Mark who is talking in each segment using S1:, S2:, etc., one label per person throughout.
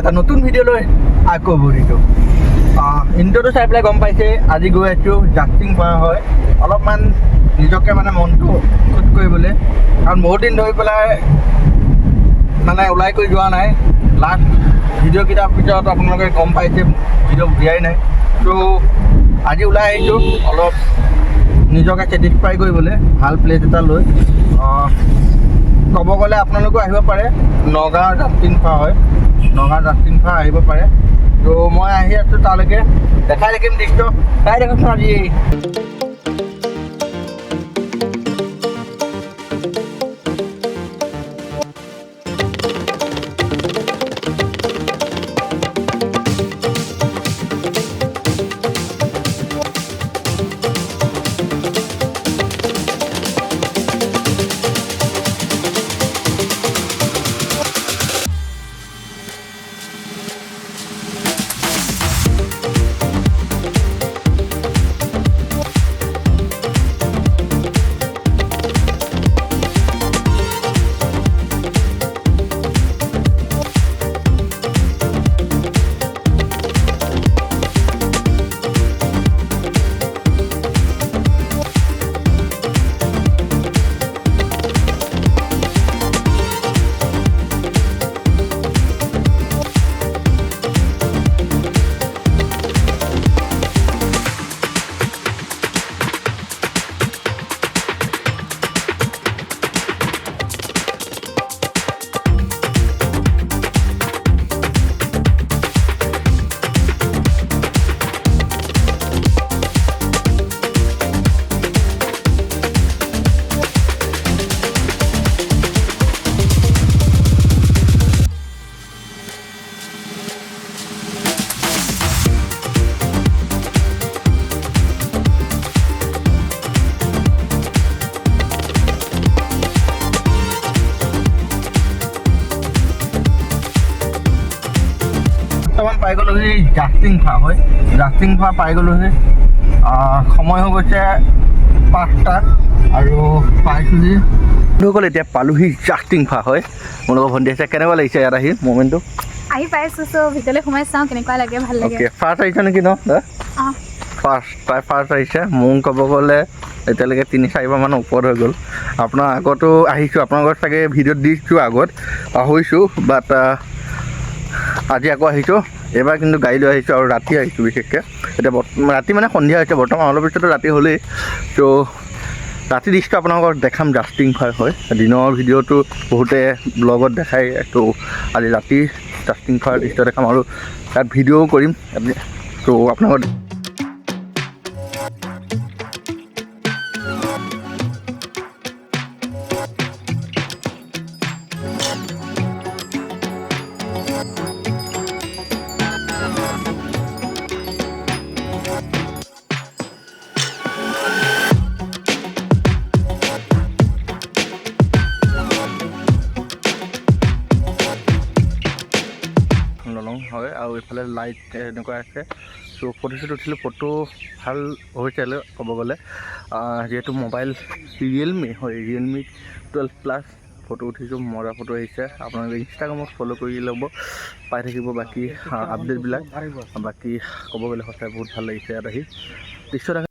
S1: এটা নতুন ভিডিঅ' লৈ আকৌ বহিছোঁ। ইণ্ট্ৰ'টো চাই পেলাই গম পাইছে আজি গৈ আছোঁ জাষ্টিং কৰা হয় অলপমান নিজকে মানে মনটো খুদ কৰিবলৈ, কাৰণ বহুত দিন ধৰি পেলাই মানে ওলাই কৰি যোৱা নাই। লাষ্ট ভিডিঅ' কেইটাৰ পিছত আপোনালোকে গম পাইছে ভিডিঅ' দিয়াই নাই, ত' আজি ওলাই আহিছোঁ অলপ নিজকে ছেটিছফাই কৰিবলৈ ভাল প্লেচ এটা লৈ। ক'ব গ'লে আপোনালোকো আহিব পাৰে, নগাঁৱৰ জাষ্টিং খোৱা হয়, নগাঁৱৰ জাষ্টিং খোৱা আহিব পাৰে। ত' মই আহি আছোঁ তালৈকে, দেখাই থাকিম দৃশ্য চাই দেখোন আজি। বৰ্তমান পাই গ'লোহি জাষ্টিং খোৱা হয়, জাষ্টিং খোৱা পাই গ'লোহি। সময় হৈ গৈছে 5টা আৰু পাইছোঁহি সকল এতিয়া পালোহি জাষ্টিং খোৱা হয়। মোৰ লগত ভণ্টি আছে, কেনেকুৱা লাগিছে ইয়াত আহি মমেণ্টটো?
S2: আহি পাইছোঁ, চ' ভিতৰলৈ সোমাই চাওঁ কেনেকুৱা লাগে, ভাল লাগে।
S1: অ'কে, ফাৰ্ষ্ট আহিছে নেকি ন? তাই ফাৰ্ষ্ট আহিছে। মোৰ ক'ব গ'লে এতিয়ালৈকে 3-4 বাৰমান ওপৰত হৈ গ'ল। আপোনাৰ আগতো আহিছোঁ, আপোনালোকৰ চাগে ভিডিঅ'ত দিছোঁ আগত, পাহৰিছোঁ, বাট আজি আকৌ আহিছোঁ। এইবাৰ কিন্তু গাড়ী লৈ আহিছোঁ আৰু ৰাতি আহিছোঁ বিশেষকৈ। এতিয়া ৰাতি মানে সন্ধিয়া হৈছে বৰ্তমান, অলপ পিছতো ৰাতি হ'লেই। ত' ৰাতি দৃশ্য আপোনালোকক দেখাম জাষ্টিং খোৱা হয়। দিনৰ ভিডিঅ'টো বহুতে ব্লগত দেখাই, ত' আজি ৰাতি জাষ্টিং খোৱাৰ দৃশ্য দেখাম আৰু তাত ভিডিঅ'ও কৰিম। ত' আপোনালোকৰ লং হয় আৰু এইফালে লাইট এনেকুৱা আছে। চ' ফটো উঠিলোঁ, ফটো ভাল হৈছে ক'ব গ'লে। যিহেতু মোবাইল ৰিয়েলমি হয়, ৰিয়েলমি 12+ ফটো উঠিছোঁ, মজা ফটো আহিছে। আপোনালোকে ইনষ্টাগ্ৰামত ফ'ল' কৰি ল'ব, পাই থাকিব বাকী আপডেটবিলাক। বাকী ক'ব গ'লে সঁচাই বহুত ভাল লাগিছে ইয়াত আহি দৃশ্য দেখা।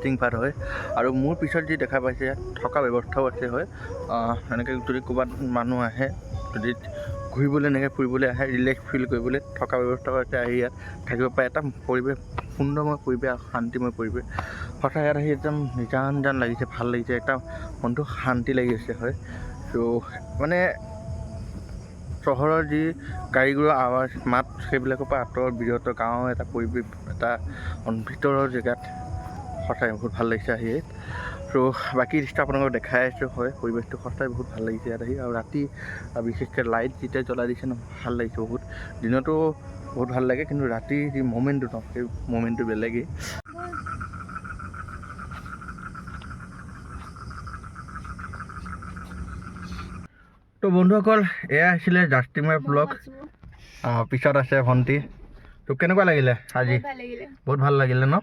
S1: জাষ্টিং পাৰ্ট হয় আৰু মোৰ পিছত যি দেখা পাইছে ইয়াত থকা ব্যৱস্থাও আছে হয় এনেকৈ যদি ক'ৰবাত মানুহ আহে যদি ঘূৰিবলৈ এনেকৈ ফুৰিবলৈ আহে ৰিলেক্স ফিল কৰিবলৈ থকা ব্যৱস্থাও আছে আহি ইয়াত থাকিব পাৰে এটা পৰিৱেশ সুন্দৰময় পৰিৱেশ শান্তিময় পৰিৱেশ সঁচাই ইয়াত আহি একদম নিজান জান লাগিছে ভাল লাগিছে একদম মনটো শান্তি লাগি আছে হয় ত' মানে চহৰৰ যি গাড়ী ঘোঁৰাৰ আৱাজ মাত সেইবিলাকৰ পৰা আঁতৰৰ বিৰত গাঁৱৰ এটা পৰিৱেশ এটা ভিতৰৰ জেগাত সঁচাই বহুত ভাল লাগিছে আহি ত' বাকী দৃশ্য আপোনালোকক দেখাই আছোঁ হয় পৰিৱেশটো সঁচাই বহুত ভাল লাগিছে ইয়াত আহি আৰু ৰাতি বিশেষকৈ লাইট যেতিয়া জ্বলাই দিছে ন ভাল লাগিছে বহুত দিনতো বহুত ভাল লাগে কিন্তু ৰাতিৰ যি ম'মেণ্টটো ন সেই ম'মেণ্টটো বেলেগেই তো বন্ধুসকল এয়া আছিলে জাষ্টিংমাৰ ব্লগ পিছত আছে ভণ্টি তো কেনেকুৱা লাগিলে আজি বহুত ভাল লাগিলে ন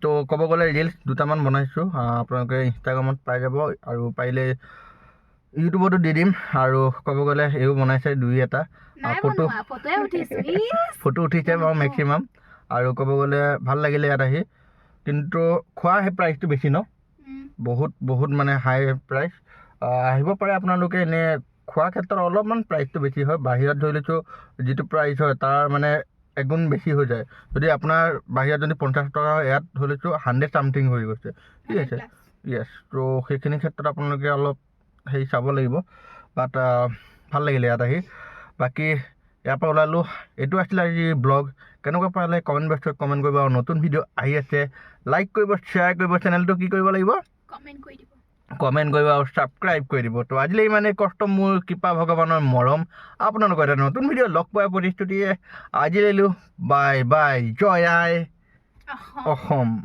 S1: তো ক'ব গ'লে ৰিলচ দুটামান বনাইছোঁ আপোনালোকে ইনষ্টাগ্ৰামত পাই যাব আৰু পাৰিলে ইউটিউবতো দি দিম আৰু ক'ব গ'লে এইও বনাইছে দুই এটা ফটো উঠিছে বাৰু মেক্সিমাম আৰু ক'ব গ'লে ভাল লাগিলে ইয়াত আহি কিন্তু খোৱা সেই প্ৰাইচটো বেছি ন বহুত মানে হাই প্ৰাইচ আহিব পাৰে আপোনালোকে এনে খোৱাৰ ক্ষেত্ৰত অলপমান প্ৰাইচটো বেছি হয় বাহিৰত ধৰি লৈছোঁ যিটো প্ৰাইচ হয় তাৰ মানে একগুণ বেছি হৈ যায় যদি আপোনাৰ বাহিৰত যদি 50 টকা হয় ইয়াত ধৰি লৈছোঁ 100 চামথিং হৈ গৈছে ঠিক আছে য়েছ ত' সেইখিনি ক্ষেত্ৰত আপোনালোকে অলপ হেৰি চাব লাগিব বাট ভাল লাগিলে ইয়াত আহি বাকী ইয়াৰ পৰা ওলালোঁ এইটো আছিলে আজি ব্লগ কেনেকুৱা পালে কমেণ্ট বক্সত কমেণ্ট কৰিব আৰু নতুন ভিডিঅ' আহি আছে লাইক কৰিব শ্বেয়াৰ কৰিব চেনেলটো কি কৰিব লাগিব কমেণ্ট কৰিব আৰু ছাবস্ক্ৰাইব কৰি দিব তো আজিলৈ ইমানেই কষ্ট মোৰ কৃপা ভগৱানৰ মৰম আপোনালোকৰ এটা নতুন ভিডিঅ' লগ পোৱাৰ প্ৰতিশ্ৰুতিয়ে আজিলৈ বাই বাই জয় আই অসম